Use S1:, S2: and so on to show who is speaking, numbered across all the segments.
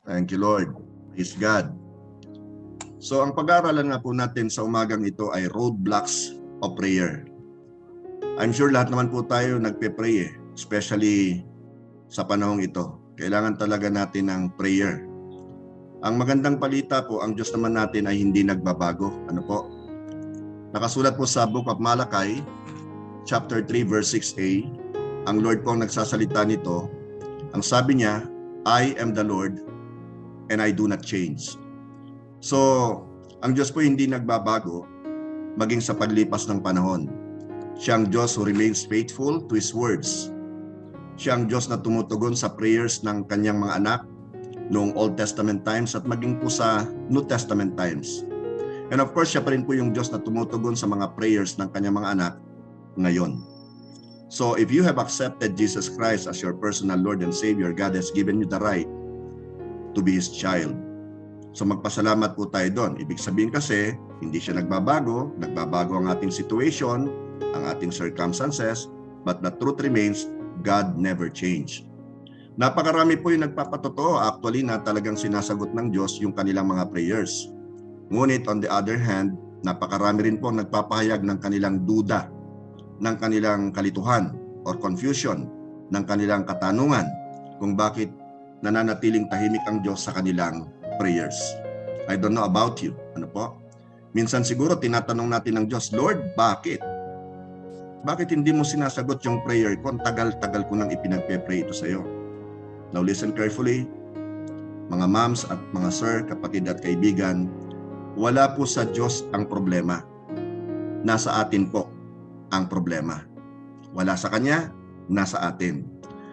S1: Thank you, Lord. Praise God. So ang pag-aaralan nga po natin sa umagang ito ay roadblocks of prayer. I'm sure lahat naman po tayo nagpe-pray especially sa panahong ito. Kailangan talaga natin ng prayer. Ang magandang balita po, ang Diyos naman natin ay hindi nagbabago. Ano po? Nakasulat po sa Book of Malachi, chapter 3, verse 6a. Ang Lord po ang nagsasalita nito. Ang sabi niya, I am the Lord and I do not change. So, ang Diyos po hindi nagbabago maging sa paglipas ng panahon. Siya ang Diyos who remains faithful to His words. Siya ang Diyos na tumutugon sa prayers ng kanyang mga anak noong Old Testament times at maging po sa New Testament times. And of course, siya pa rin po yung Diyos na tumutugon sa mga prayers ng kanyang mga anak ngayon. So, if you have accepted Jesus Christ as your personal Lord and Savior, God has given you the right to be His child. So magpasalamat po tayo doon. Ibig sabihin kasi, hindi siya nagbabago ang ating situation, ang ating circumstances, but the truth remains, God never changed. Napakarami po yung nagpapatotoo actually na talagang sinasagot ng Diyos yung kanilang mga prayers. Ngunit on the other hand, napakarami rin po nagpapahayag ng kanilang duda, ng kanilang kalituhan or confusion, ng kanilang katanungan kung bakit nananatiling tahimik ang Diyos sa kanilang prayers. I don't know about you. Ano po? Minsan siguro tinatanong natin ng Diyos, Lord, bakit? Bakit hindi mo sinasagot yung prayer ko? Ang tagal-tagal ko nang ipinagpe-pray ito sa iyo. Now listen carefully. Mga moms at mga sir, kapatid at kaibigan, wala po sa Diyos ang problema. Nasa atin po ang problema. Wala sa Kanya, nasa atin.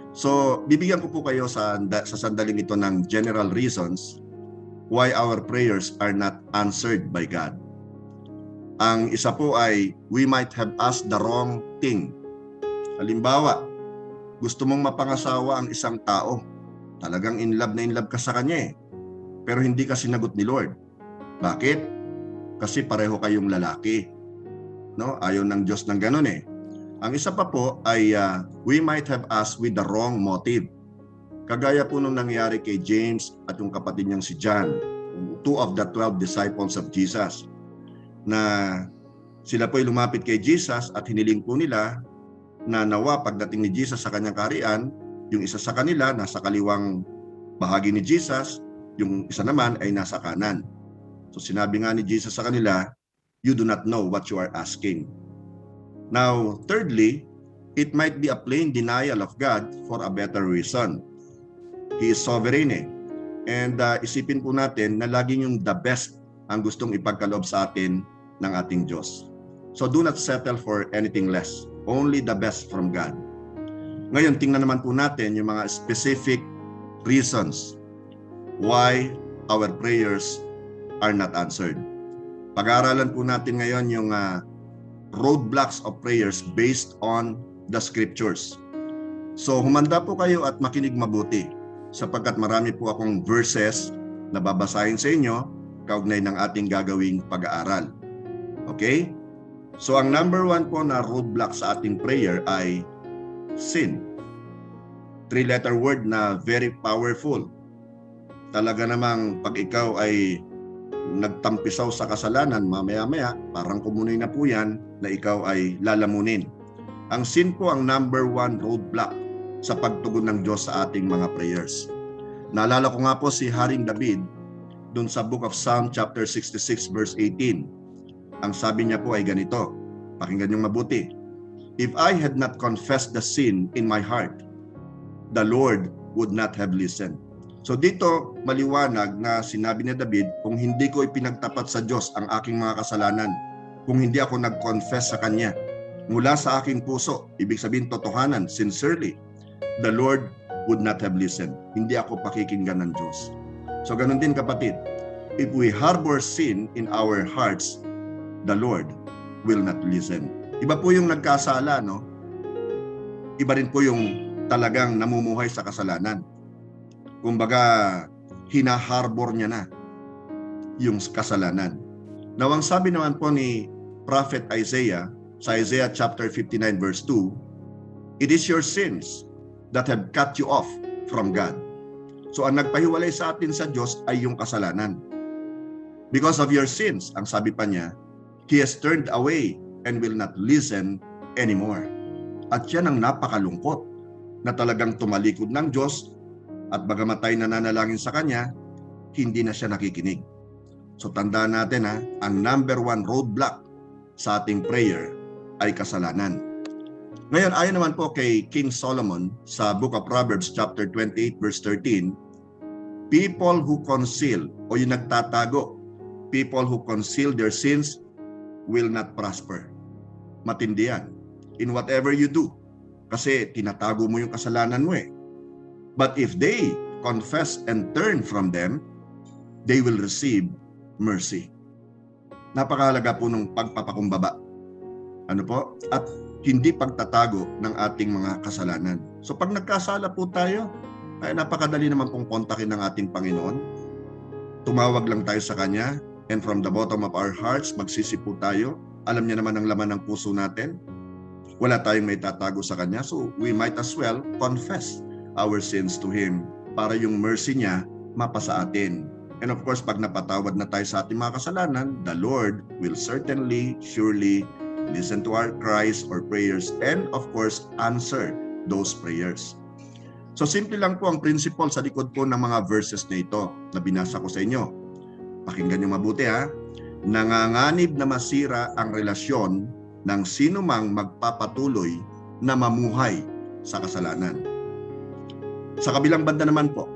S1: So, bibigyan ko po kayo sa sandaling ito ng general reasons why our prayers are not answered by God. Ang isa po ay, we might have asked the wrong thing. Halimbawa, gusto mong mapangasawa ang isang tao. Talagang in love na in love ka sa kanya pero hindi ka sinagot ni Lord. Bakit? Kasi pareho kayong lalaki. No? Ayaw ng Diyos ng ganun Ang isa pa po ay we might have asked with the wrong motive. Kagaya po nung nangyari kay James at yung kapatid niyang si John, 2 of the 12 disciples of Jesus, na sila po ay lumapit kay Jesus at hiniling po nila na nawa pagdating ni Jesus sa kanyang kaharian, yung isa sa kanila nasa kaliwang bahagi ni Jesus, yung isa naman ay nasa kanan. So sinabi nga ni Jesus sa kanila, you do not know what you are asking. Now, thirdly, it might be a plain denial of God for a better reason. He is sovereign And isipin po natin na laging yung the best ang gustong ipagkaloob sa atin ng ating Diyos. So do not settle for anything less. Only the best from God. Ngayon, tingnan naman po natin yung mga specific reasons why our prayers are not answered. Pag-aaralan po natin ngayon yung roadblocks of prayers based on the scriptures. So humanda po kayo at makinig mabuti sapagkat marami po akong verses na babasahin sa inyo kaugnay ng ating gagawing pag-aaral. Okay? So ang number 1 po na roadblock sa ating prayer ay sin. 3-letter word na very powerful. Talaga namang pag ikaw ay nagtampisaw sa kasalanan, mamaya-maya, parang kumunoy na po yan na ikaw ay lalamunin. Ang sin po ang number 1 roadblock sa pagtugon ng Diyos sa ating mga prayers. Naalala ko nga po si Haring David dun sa Book of Psalm chapter 66 verse 18. Ang sabi niya po ay ganito, pakinggan niyong mabuti. If I had not confessed the sin in my heart, the Lord would not have listened. So dito maliwanag na sinabi ni David, kung hindi ko ipinagtapat sa Diyos ang aking mga kasalanan, kung hindi ako nag-confess sa Kanya mula sa aking puso, ibig sabihin totohanan, sincerely, the Lord would not have listened. Hindi ako pakikinggan ng Diyos. So ganun din kapatid, if we harbor sin in our hearts, the Lord will not listen. Iba po yung nagkasala, no? Iba rin po yung talagang namumuhay sa kasalanan. Kumbaga, hinaharbor niya na yung kasalanan. Now, ang sabi naman po ni Prophet Isaiah, sa Isaiah chapter 59 verse 2, it is your sins that have cut you off from God. So ang nagpahiwalay sa atin sa Diyos ay yung kasalanan. Because of your sins, ang sabi pa niya, He has turned away and will not listen anymore. At yan ang napakalungkot na talagang tumalikod ng Diyos at bagamat tayo nananalangin sa Kanya, hindi na siya nakikinig. So tandaan natin ang number one roadblock sa ating prayer ay kasalanan. Ngayon, ayon naman po kay King Solomon sa Book of Proverbs chapter 28 verse 13, people who conceal o yung nagtatago, people who conceal their sins will not prosper. Matindi yan. In whatever you do. Kasi tinatago mo yung kasalanan mo eh. But if they confess and turn from them, they will receive mercy. Napakahalaga po ng pagpapakumbaba. Ano po? At hindi pagtatago ng ating mga kasalanan. So pag nagkasala po tayo, ay napakadali naman pong kontakin ng ating Panginoon. Tumawag lang tayo sa Kanya, and from the bottom of our hearts, magsisi po tayo. Alam niya naman ang laman ng puso natin. Wala tayong may tatago sa Kanya, so we might as well confess our sins to Him para yung mercy niya mapasa atin. And of course, pag napatawad na tayo sa ating mga kasalanan, the Lord will certainly, surely listen to our cries or prayers and of course, answer those prayers. So simple lang po ang principle sa likod po ng mga verses na ito na binasa ko sa inyo. Pakinggan niyo mabuti Nanganganib na masira ang relasyon ng sino mang magpapatuloy na mamuhay sa kasalanan. Sa kabilang banda naman po,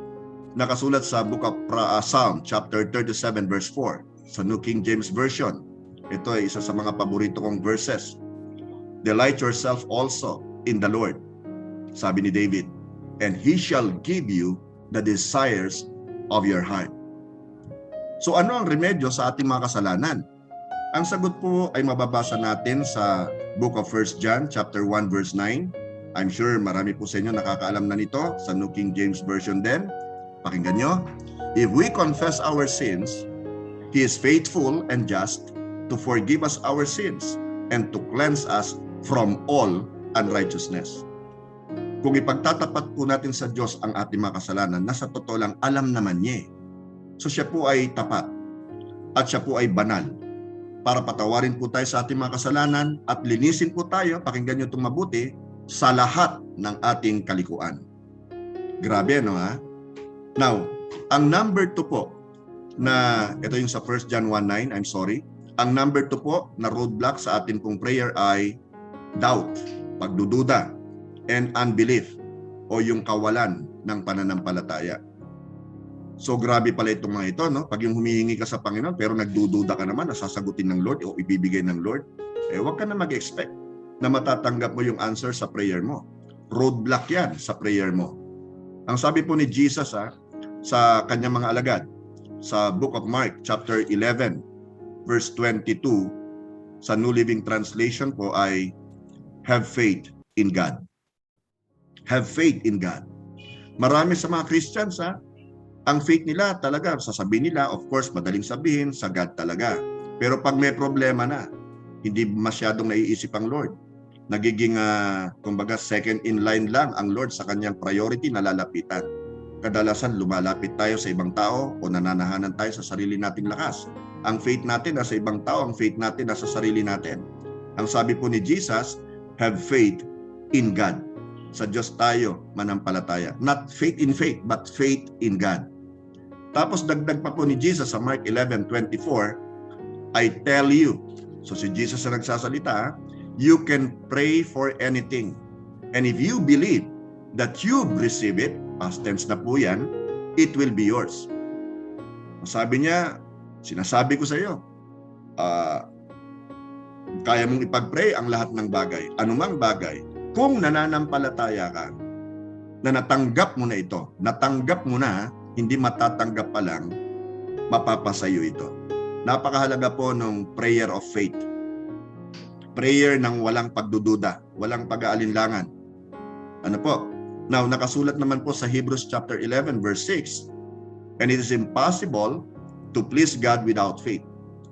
S1: nakasulat sa Book of Psalm chapter 37 verse 4 sa New King James Version. Ito ay isa sa mga paborito kong verses. Delight yourself also in the Lord, sabi ni David, and He shall give you the desires of your heart. So ano ang remedyo sa ating mga kasalanan? Ang sagot po ay mababasa natin sa Book of 1 John chapter 1 verse 9. I'm sure marami po sa inyo nakakaalam na nito sa New King James Version din. Pakinggan nyo. If we confess our sins, He is faithful and just to forgive us our sins and to cleanse us from all unrighteousness. Kung ipagtatapat po natin sa Diyos ang ating mga kasalanan, nasa totoo lang alam naman niya. So siya po ay tapat at siya po ay banal para patawarin po tayo sa ating mga kasalanan at linisin po tayo, pakinggan nyo itong mabuti, sa lahat ng ating kalikuan. Grabe, no Now, ang number 2 po, na ito yung sa 1 John 1:9, I'm sorry. Ang number 2 po na roadblock sa atin pong prayer ay doubt, pagdududa, and unbelief o yung kawalan ng pananampalataya. So grabe pala itong mga ito, no? Pag yung humihingi ka sa Panginoon pero nagdududa ka naman na sasagutin ng Lord o ibibigay ng Lord, huwag ka na mag-expect na matatanggap mo yung answer sa prayer mo. Roadblock yan sa prayer mo. Ang sabi po ni Jesus sa kanyang mga alagad, sa Book of Mark chapter 11 verse 22 sa New Living Translation po ay have faith in God. Have faith in God. Marami sa mga Christians ang faith nila talaga, sasabihin nila, of course, madaling sabihin, sa God talaga. Pero pag may problema na, hindi masyadong naiisip ang Lord. Nagiging, kumbaga, second in line lang ang Lord sa kanyang priority na lalapitan. Kadalasan, lumalapit tayo sa ibang tao o nananahanan tayo sa sarili nating lakas. Ang faith natin nasa ibang tao, ang faith natin nasa sarili natin. Ang sabi po ni Jesus, have faith in God. Sa Diyos tayo manampalataya. Not faith in faith, but faith in God. Tapos dagdag pa po ni Jesus sa Mark 11:24, I tell you, so si Jesus na nagsasalita, you can pray for anything. And if you believe that you receive it, past tense na po yan, it will be yours. Sabi niya, sinasabi ko sa iyo, kaya mong ipag-pray ang lahat ng bagay, anumang bagay, kung nananampalataya ka, na natanggap mo na ito, natanggap mo na, hindi matatanggap pa lang, mapapasayo ito. Napakahalaga po ng prayer of faith. Prayer ng walang pagdududa, walang pag-aalinlangan. Ano po? Now, nakasulat naman po sa Hebrews chapter 11 verse 6, and it is impossible to please God without faith.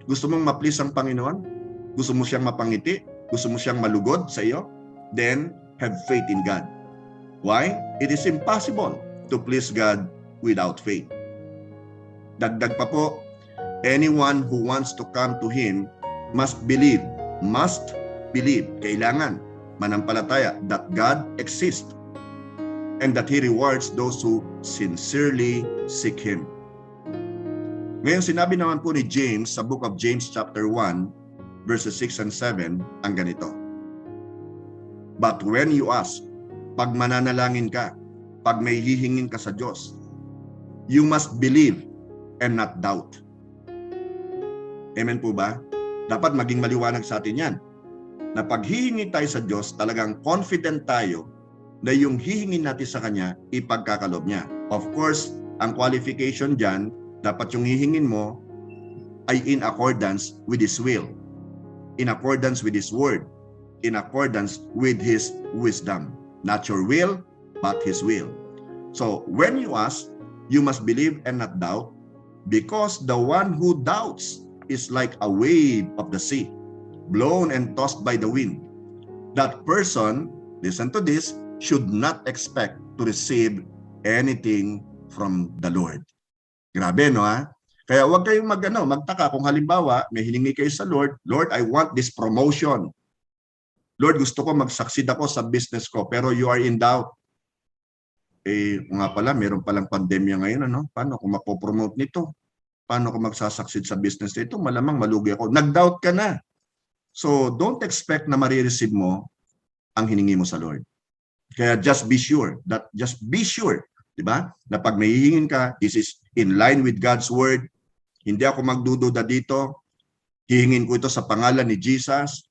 S1: Gusto mong ma-please ang Panginoon? Gusto mo siyang mapangiti? Gusto mo siyang malugod sa iyo? Then, have faith in God. Why? It is impossible to please God without faith. Dagdag pa po, anyone who wants to come to Him must believe, kailangan manampalataya that God exists and that He rewards those who sincerely seek Him. Ngayon, sinabi naman po ni James sa book of James chapter 1, verses 6 and 7, ang ganito. But when you ask, pag mananalangin ka, pag may hihingin ka sa Diyos, you must believe and not doubt. Amen po ba? Dapat maging maliwanag sa atin yan. Na pag hihingi tayo sa Diyos, talagang confident tayo na yung hihingin natin sa Kanya, ipagkakalob niya. Of course, ang qualification dyan, dapat yung hihingin mo ay in accordance with His will, in accordance with His word, in accordance with His wisdom. Not your will, but His will. So, when you ask, you must believe and not doubt, because the one who doubts is like a wave of the sea, blown and tossed by the wind. That person, listen to this, should not expect to receive anything from the Lord. Grabe, no ha? Kaya huwag kayong magtaka kung halimbawa may hiningi kayo sa Lord, Lord, I want this promotion. Lord, gusto ko mag-succeed ako sa business ko, pero you are in doubt. Nga pala, meron palang pandemya ngayon, ano? Paano kung mapopromote nito? Paano kung magsasucceed sa business nito? Malamang malugi ako. Nag-doubt ka na. So, don't expect na marireceive mo ang hiningi mo sa Lord. Kaya just be sure, di ba? Na pag may hihingin ka, this is in line with God's word. Hindi ako magdududa dito. Hihingin ko ito sa pangalan ni Jesus.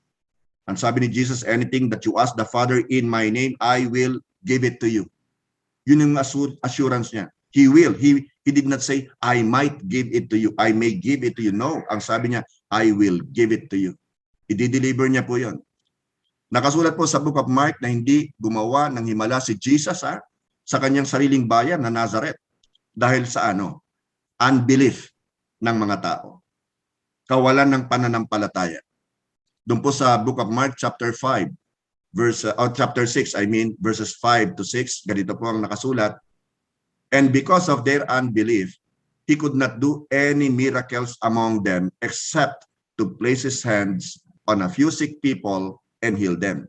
S1: Ang sabi ni Jesus, anything that you ask the Father in my name, I will give it to you. Yun yung assurance niya. He will. He did not say, I might give it to you. I may give it to you. No. Ang sabi niya, I will give it to you. I-deliver niya po yun. Nakasulat po sa book of Mark na hindi gumawa ng himala si Jesus sa kanyang sariling bayan na Nazareth. Dahil sa unbelief ng mga tao. Kawalan ng pananampalataya. Doon po sa book of Mark chapter 5, chapter 6, verses 5 to 6, ganito po ang nakasulat. And because of their unbelief, He could not do any miracles among them except to place His hands on a few sick people and heal them.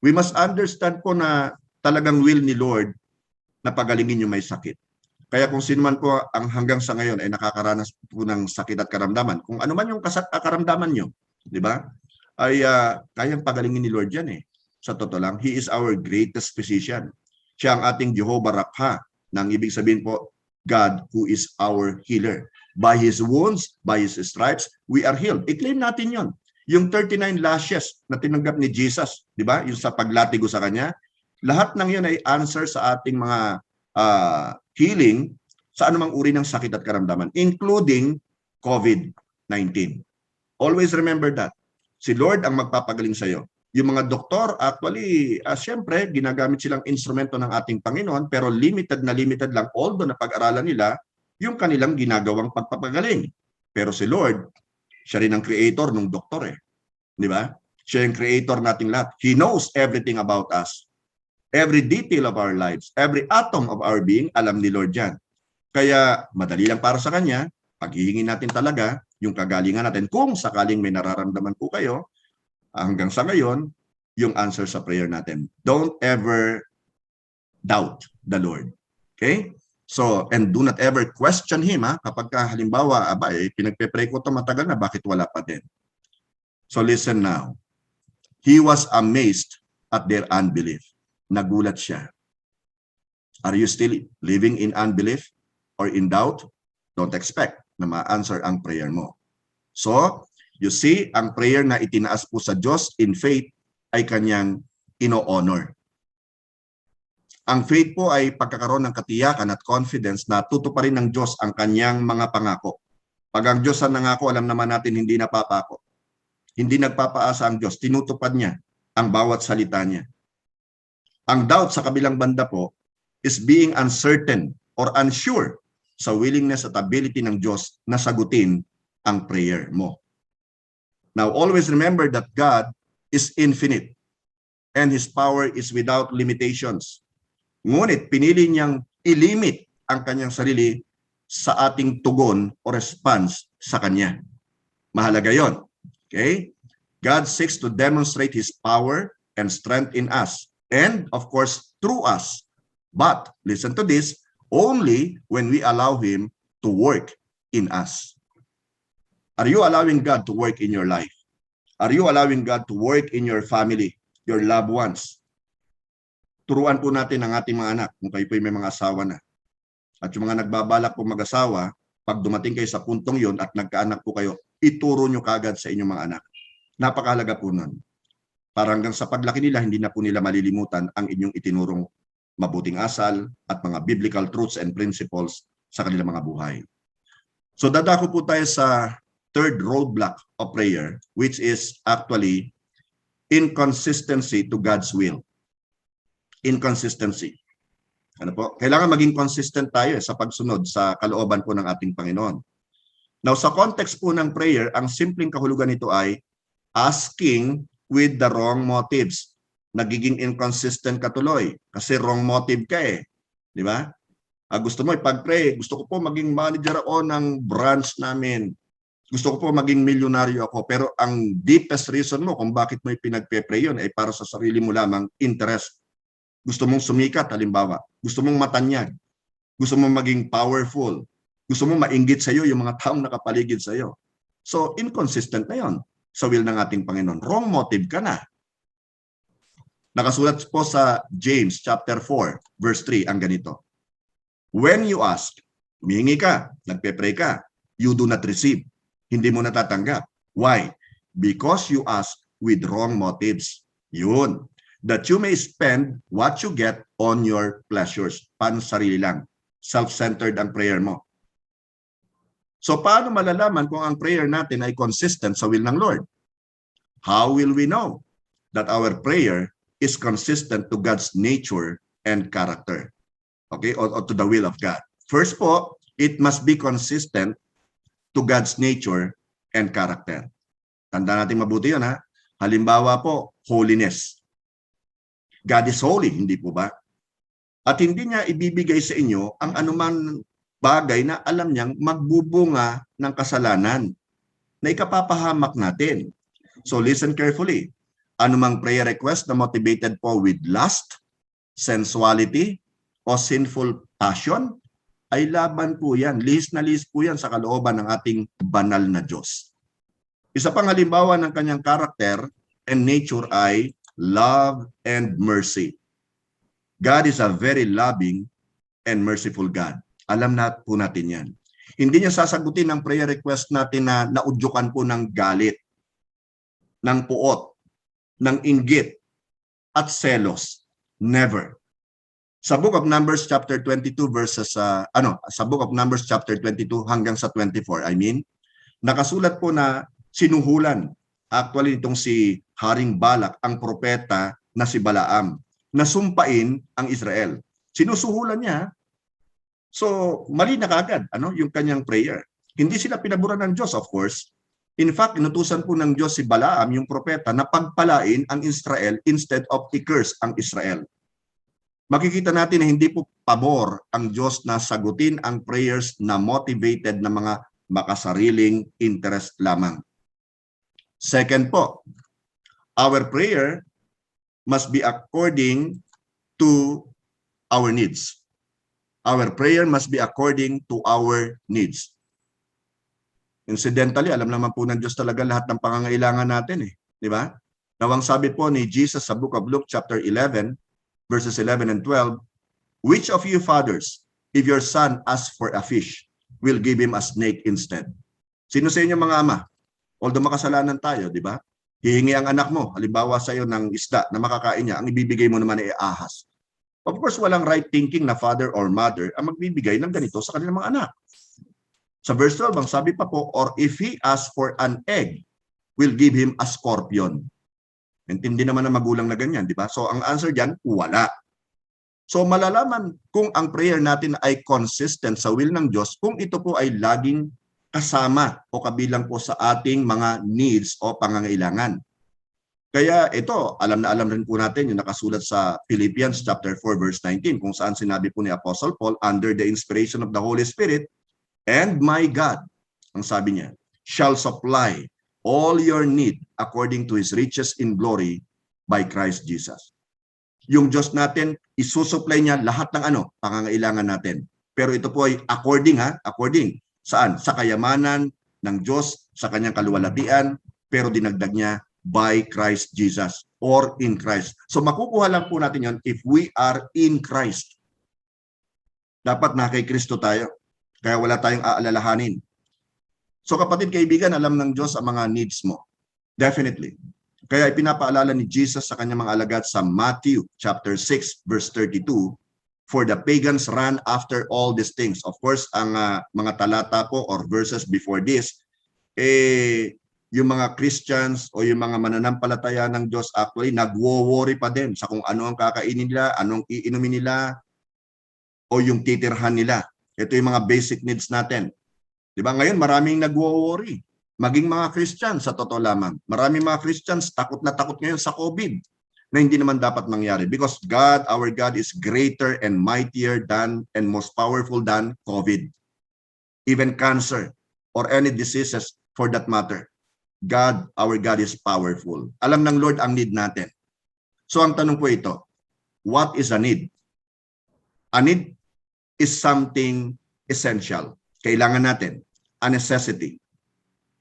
S1: We must understand po na talagang will ni Lord na pagalingin yung may sakit. Kaya kung sino man po ang hanggang sa ngayon ay nakakaranas po ng sakit at karamdaman, kung ano man yung karamdaman nyo, di ba? Ay kayang pagalingin ni Lord yan Sa totoo lang, He is our greatest physician. Siya ang ating Jehovah Rapha, nang ibig sabihin po, God who is our healer. By His wounds, by His stripes, we are healed. I-claim natin yon. Yung 39 lashes na tinanggap ni Jesus, di ba? Yung sa paglatigo sa Kanya, lahat ng yun ay answer sa ating mga healing sa anumang uri ng sakit at karamdaman, including COVID-19. Always remember that. Si Lord ang magpapagaling sa iyo. Yung mga doktor, actually, siyempre, ginagamit silang instrumento ng ating Panginoon, pero limited lang, although na pag-aralan nila, yung kanilang ginagawang pagpapagaling. Pero si Lord, siya rin ang creator ng doktor Di ba? Siya yung creator nating lahat. He knows everything about us. Every detail of our lives, every atom of our being, alam ni Lord yan. Kaya, madali lang para sa Kanya, paghihingin natin talaga yung kagalingan natin. Kung sakaling may nararamdaman po kayo, hanggang sa ngayon, yung answer sa prayer natin. Don't ever doubt the Lord. Okay? So, and do not ever question Him kapag halimbawa, pinagpe-pray ko ito matagal na, bakit wala pa din? So listen now. He was amazed at their unbelief. Nagulat siya. Are you still living in unbelief or in doubt? Don't expect na ma-answer ang prayer mo. So, you see, ang prayer na itinaas po sa Diyos in faith ay Kanyang ino-honor. Ang faith po ay pagkakaroon ng katiyakan at confidence na tutuparin ng Diyos ang Kanyang mga pangako. Pag ang Diyos ang nangako, alam naman natin hindi napapako. Hindi nagpapaasa ang Diyos, tinutupad niya ang bawat salita niya. Ang doubt sa kabilang banda po is being uncertain or unsure sa willingness at ability ng Diyos na sagutin ang prayer mo. Now, always remember that God is infinite and His power is without limitations. Ngunit pinili niyang ilimit ang kanyang sarili sa ating tugon o response sa Kanya. Mahalaga yon. Okay? God seeks to demonstrate His power and strength in us. And, of course, through us. But, listen to this, only when we allow Him to work in us. Are you allowing God to work in your life? Are you allowing God to work in your family, your loved ones? Turuan po natin ang ating mga anak kung kayo po may mga asawa na. At yung mga nagbabalak po mag-asawa, pag dumating kayo sa puntong yon at nagkaanak po kayo, ituro nyo kagad sa inyong mga anak. Napakahalaga po nun. Para hanggang sa paglaki nila, hindi na po nila malilimutan ang inyong itinurong mabuting asal at mga biblical truths and principles sa kanilang mga buhay. So dadako po tayo sa third roadblock of prayer, which is actually inconsistency to God's will. Inconsistency. Ano po? Kailangan maging consistent tayo sa pagsunod sa kalooban po ng ating Panginoon. Now, sa context po ng prayer, ang simpleng kahulugan nito ay asking with the wrong motives. Nagiging inconsistent ka tuloy kasi wrong motive ka eh. Di ba? Gusto mo ipag-pray, gusto ko po maging manager ako ng branch namin. Gusto ko po maging milyonaryo ako, pero ang deepest reason mo kung bakit mo ipinagpe-pray yun ay para sa sarili mo lamang interest. Gusto mong sumikat, halimbawa. Gusto mong matanyag. Gusto mong maging powerful. Gusto mong mainggit sa iyo yung mga taong nakapaligid sa iyo. So, inconsistent na yon sa will ng ating Panginoon. Wrong motive ka na. Nakasulat po sa James chapter 4, verse 3, ang ganito. When you ask, humihingi ka, nagpe-pray ka, you do not receive. Hindi mo natatanggap. Why? Because you ask with wrong motives. Yun. That you may spend what you get on your pleasures. Pan-sarili lang. Self-centered ang prayer mo. So paano malalaman kung ang prayer natin ay consistent sa will ng Lord? How will we know that our prayer is consistent to God's nature and character? Okay? Or to the will of God. First po, it must be consistent to God's nature and character. Tandaan natin mabuti yun ha. Halimbawa po, holiness. God is holy, hindi po ba? At hindi niya ibibigay sa inyo ang anuman bagay na alam niyang magbubunga ng kasalanan na ikapapahamak natin. So listen carefully. Anumang prayer request na motivated po with lust, sensuality, o sinful passion, ay laban po yan. Lihis na lihis po yan sa kalooban ng ating banal na Diyos. Isa pang halimbawa ng kanyang karakter and nature ay love and mercy. God is a very loving and merciful God. Alam na po natin yan. Hindi niya sasagutin ang prayer request natin na naudyukan po ng galit, ng puot, ng inggit, at selos. Never. Sa Book of Numbers chapter 22 verses sa Book of Numbers chapter 22 hanggang sa 24, nakasulat po na sinuhulan actually itong si Haring Balak ang propeta na si Balaam na sumpain ang Israel. Sinusuhulan niya. So, mali na kagad yung kanyang prayer. Hindi sila pinaburan ng Diyos, of course. In fact, inutusan po ng Diyos si Balaam, yung propeta, na pagpalain ang Israel instead of i-curse ang Israel. Makikita natin na hindi po pabor ang Diyos na sagutin ang prayers na motivated na mga makasariling interest lamang. Second po, our prayer must be according to our needs. Our prayer must be according to our needs. Incidentally, alam naman po ng Diyos talaga lahat ng pangangailangan natin eh. Di ba? Nawang sabi po ni Jesus sa Book of Luke chapter 11, verses 11 and 12, which of you fathers, if your son asks for a fish, will give him a snake instead? Sino sa inyo mga ama? Although makasalanan tayo, di ba? Hihingi ang anak mo, halimbawa sa iyo ng isda na makakain niya, ang ibibigay mo naman ay ahas. Of course, walang right thinking na father or mother ang magbibigay ng ganito sa kanilang mga anak. Sa verse 12, ang sabi pa po, or if he asks for an egg, will give him a scorpion. Intindi naman ng magulang na ganyan, di ba? So, ang answer dyan, wala. So, malalaman kung ang prayer natin ay consistent sa will ng Diyos kung ito po ay laging kasama o kabilang po sa ating mga needs o pangangailangan. Kaya ito, alam na alam rin po natin yung nakasulat sa Philippians chapter 4 verse 19 kung saan sinabi po ni Apostle Paul, under the inspiration of the Holy Spirit, and my God, ang sabi niya, shall supply all your need according to His riches in glory by Christ Jesus. Yung Diyos natin, isusupply niya lahat ng pangangailangan natin. Pero ito po ay according saan? Sa kayamanan ng Diyos, sa kanyang kaluwalhatian, pero dinagdag niya by Christ Jesus or in Christ. So makukuha lang po natin yan if we are in Christ. Dapat na kay Kristo tayo. Kaya wala tayong aalalahanin. So kapatid, kaibigan, alam ng Diyos ang mga needs mo. Definitely. Kaya ipinapaalala ni Jesus sa kanyang mga alagad sa Matthew chapter 6 verse 32, for the pagans run after all these things. Of course, ang mga talata po or verses before this, yung mga Christians o yung mga mananampalataya ng Diyos actually nagwo-worry pa din sa kung ano ang kakainin nila, anong iinumin nila, o yung titirhan nila. Ito yung mga basic needs natin. Di ba? Ngayon, maraming nagwo-worry. Maging mga Christians, sa totoo lamang. Maraming mga Christians takot na takot ngayon sa COVID na hindi naman dapat mangyari. Because God, our God, is greater and mightier than and most powerful than COVID. Even cancer or any diseases for that matter. God, our God is powerful. Alam ng Lord ang need natin. So ang tanong po ito, what is a need? A need is something essential. Kailangan natin. A necessity.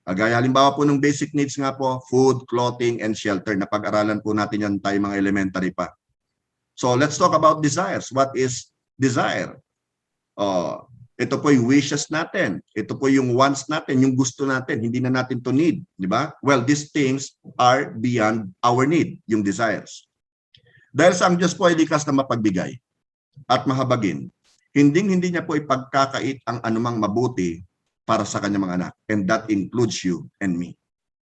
S1: Gaya halimbawa po ng basic needs nga po, food, clothing, and shelter. Napag-aralan po natin yan tayo mga elementary pa. So let's talk about desires. What is desire? Ito po yung wishes natin. Ito po yung wants natin, yung gusto natin. Hindi na natin to need. Di ba? Well, these things are beyond our need, yung desires. Dahil sa ang Diyos po ay likas na mapagbigay at mahabagin, hindi niya po ipagkakait ang anumang mabuti para sa kanyang mga anak. And that includes you and me.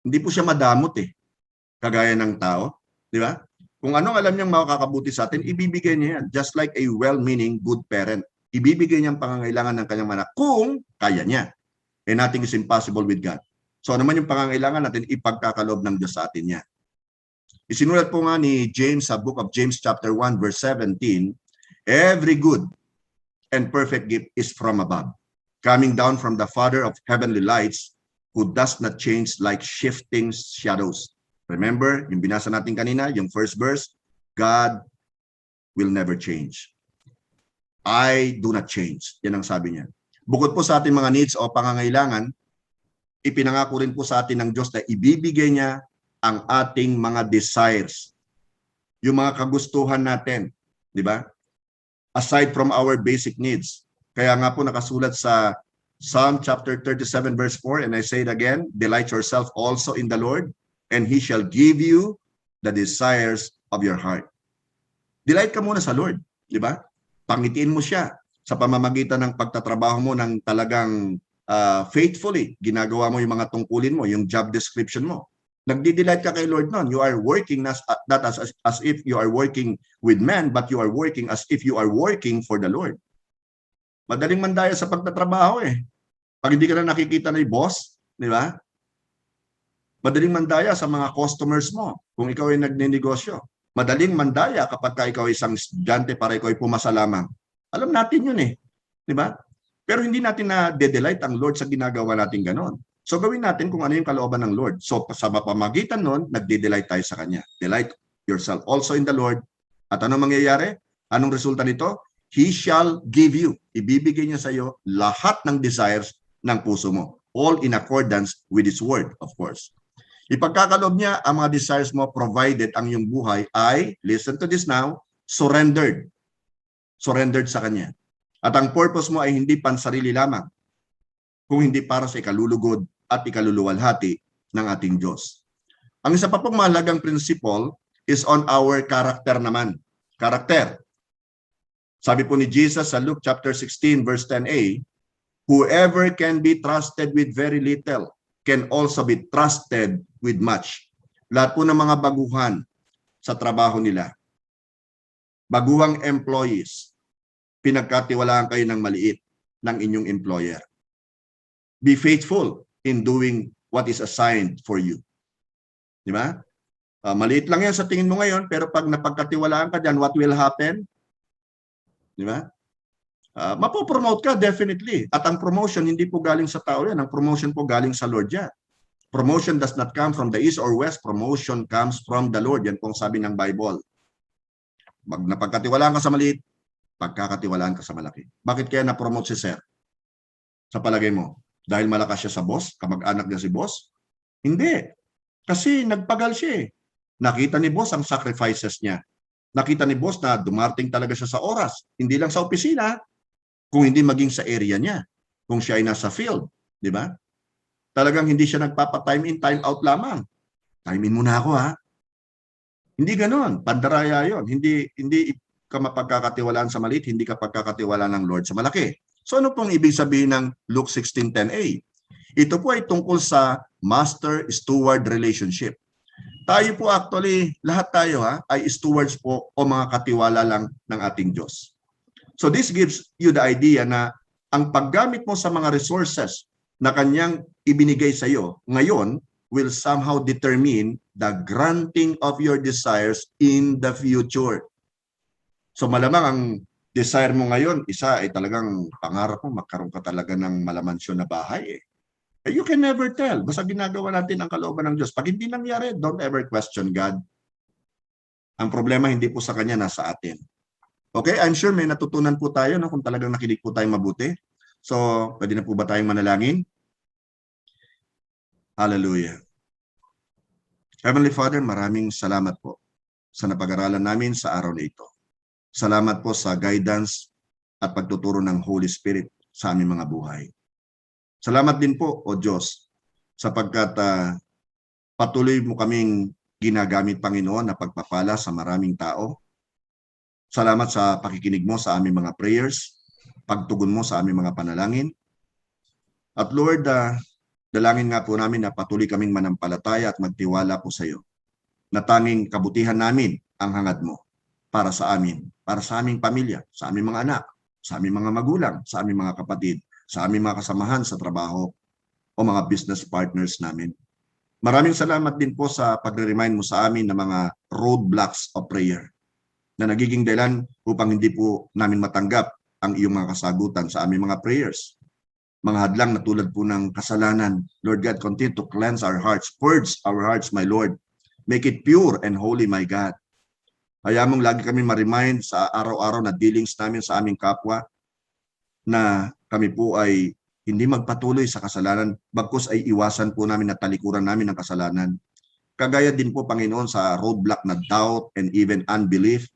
S1: Hindi po siya madamot kagaya ng tao. Di ba? Kung anong alam niyang makakabuti sa atin, ibibigay niya yan. Just like a well-meaning good parent. Ibibigay niya ang pangangailangan ng kanyang anak kung kaya niya. And nothing is impossible with God. So ano man yung pangangailangan natin, ipagkakaloob ng Diyos sa atin niya. Isinulat po nga ni James sa book of James chapter 1 verse 17, every good and perfect gift is from above, coming down from the Father of heavenly lights, who does not change like shifting shadows. Remember, yung binasa natin kanina, yung first verse, God will never change. I do not change. Yan ang sabi niya. Bukod po sa ating mga needs o pangangailangan, ipinangako rin po sa atin ng Diyos na ibibigay niya ang ating mga desires. Yung mga kagustuhan natin. Di ba? Aside from our basic needs. Kaya nga po nakasulat sa Psalm chapter 37 verse 4, and I say it again, delight yourself also in the Lord, and He shall give you the desires of your heart. Delight ka muna sa Lord. Di ba? Pangitiin mo siya sa pamamagitan ng pagtatrabaho mo ng talagang faithfully. Ginagawa mo yung mga tungkulin mo, yung job description mo. Nagdi-delight ka kay Lord noon. You are working not as if you are working with men, but you are working as if you are working for the Lord. Madaling mandaya sa pagtatrabaho Pag hindi ka na nakikita na yung boss, di ba? Madaling mandaya sa mga customers mo kung ikaw ay nagnenegosyo. Madaling mandaya kapag ikaw ay isang estudyante para ikaw ay pumasa lamang. Alam natin yun di ba? Pero hindi natin na de-delight ang Lord sa ginagawa natin ganon. So gawin natin kung ano yung kalooban ng Lord. So sa pamamagitan nun, nagde-delight tayo sa Kanya. Delight yourself also in the Lord. At ano mangyayari? Anong resulta nito? He shall give you. Ibibigay niya sa iyo lahat ng desires ng puso mo. All in accordance with His word, of course. Ipagkakaloob niya ang mga desires mo provided ang iyong buhay ay, listen to this now, surrendered. Surrendered sa Kanya. At ang purpose mo ay hindi pansarili lamang, kung hindi para sa ikalulugod at ikaluluwalhati ng ating Diyos. Ang isa pa pong mahalagang principle is on our character naman. Character. Sabi po ni Jesus sa Luke chapter 16 verse 10a, whoever can be trusted with very little can also be trusted with much. Lahat po ng mga baguhan sa trabaho nila, baguhang employees, pinagkatiwalaan kayo ng maliit ng inyong employer. Be faithful in doing what is assigned for you. Di ba? Maliit lang yan sa tingin mo ngayon, pero pag napagkatiwalaan ka dyan, what will happen? Di ba? Mapopromote ka definitely. At ang promotion, hindi po galing sa tao yan. Ang promotion po galing sa Lord yan. Promotion does not come from the east or west. Promotion comes from the Lord. Yan pong sabi ng Bible. Pag napagkatiwalaan ka sa maliit, pagkakatiwalaan ka sa malaki. Bakit kaya na-promote si Sir? Sa palagay mo? Dahil malakas siya sa boss? Kamag-anak niya si boss? Hindi. Kasi nagpagal siya eh. Nakita ni boss ang sacrifices niya. Nakita ni boss na dumarating talaga siya sa oras. Hindi lang sa opisina, kung hindi maging sa area niya. Kung siya ay nasa field. Di ba? Talagang hindi siya nagpapa-time in, time out lamang. Time in muna ako ha. Hindi ganoon. Pandaraya yon. Hindi ka mapagkakatiwalaan sa maliit, hindi ka pagkakatiwalaan ng Lord sa malaki. So ano pong ibig sabihin ng Luke 16:10a? Ito po ay tungkol sa master-steward relationship. Tayo po actually, lahat tayo ay stewards po o mga katiwala lang ng ating Diyos. So this gives you the idea na ang paggamit mo sa mga resources na kanyang ibinigay sa iyo ngayon will somehow determine the granting of your desires in the future. So malamang ang desire mo ngayon, isa ay talagang pangarap mo, magkaroon ka talaga ng malamansyon na bahay eh. You can never tell. Basta ginagawa natin ang kalooban ng Diyos. Pag hindi nangyari, don't ever question God. Ang problema hindi po sa Kanya, nasa atin. Okay, I'm sure may natutunan po tayo kung talagang nakinig po tayong mabuti. So, pwede na po ba tayong manalangin? Hallelujah. Heavenly Father, maraming salamat po sa napag-aralan namin sa araw na ito. Salamat po sa guidance at pagtuturo ng Holy Spirit sa aming mga buhay. Salamat din po, O Diyos, sapagkat patuloy mo kaming ginagamit, Panginoon, na pagpapala sa maraming tao. Salamat sa pakikinig mo sa aming mga prayers, pagtugon mo sa aming mga panalangin. At Lord, dalangin nga po namin na patuloy kaming manampalataya at magtiwala po sa iyo, na tanging kabutihan namin ang hangad mo para sa amin, para sa aming pamilya, sa aming mga anak, sa aming mga magulang, sa aming mga kapatid, sa aming mga kasamahan sa trabaho o mga business partners namin. Maraming salamat din po sa pagre-remind mo sa amin ng mga roadblocks of prayer na nagiging dahilan upang hindi po namin matanggap ang iyong mga kasagutan sa aming mga prayers. Mga hadlang na tulad po ng kasalanan. Lord God, continue to cleanse our hearts. Purge our hearts, my Lord. Make it pure and holy, my God. Hayaan mong lagi kami ma-remind sa araw-araw na dealings namin sa aming kapwa na kami po ay hindi magpatuloy sa kasalanan, bagkus ay iwasan po namin na talikuran namin ang kasalanan. Kagaya din po, Panginoon, sa roadblock na doubt and even unbelief,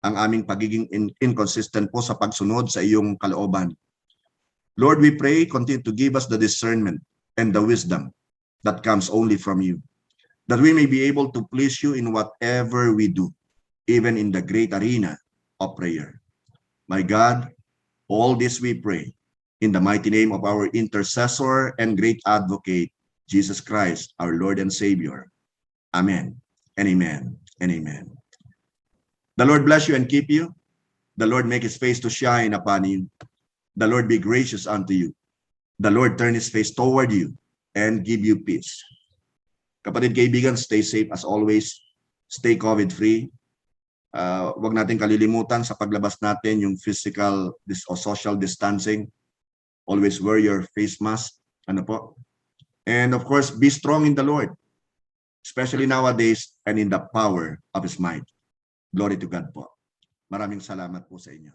S1: ang aming pagiging inconsistent po sa pagsunod sa iyong kalooban. Lord, we pray, continue to give us the discernment and the wisdom that comes only from you, that we may be able to please you in whatever we do, even in the great arena of prayer. My God, all this we pray in the mighty name of our intercessor and great advocate, Jesus Christ, our Lord and Savior. Amen and amen and amen. The Lord bless you and keep you. The Lord make his face to shine upon you. The Lord be gracious unto you. The Lord turn his face toward you and give you peace. Kapatid, kaibigan, stay safe as always. Stay COVID-free. Huwag natin kalilimutan sa paglabas natin yung physical o social distancing. Always wear your face mask. Ano po? And of course, be strong in the Lord, especially nowadays, and in the power of His might. Glory to God po. Maraming salamat po sa inyo.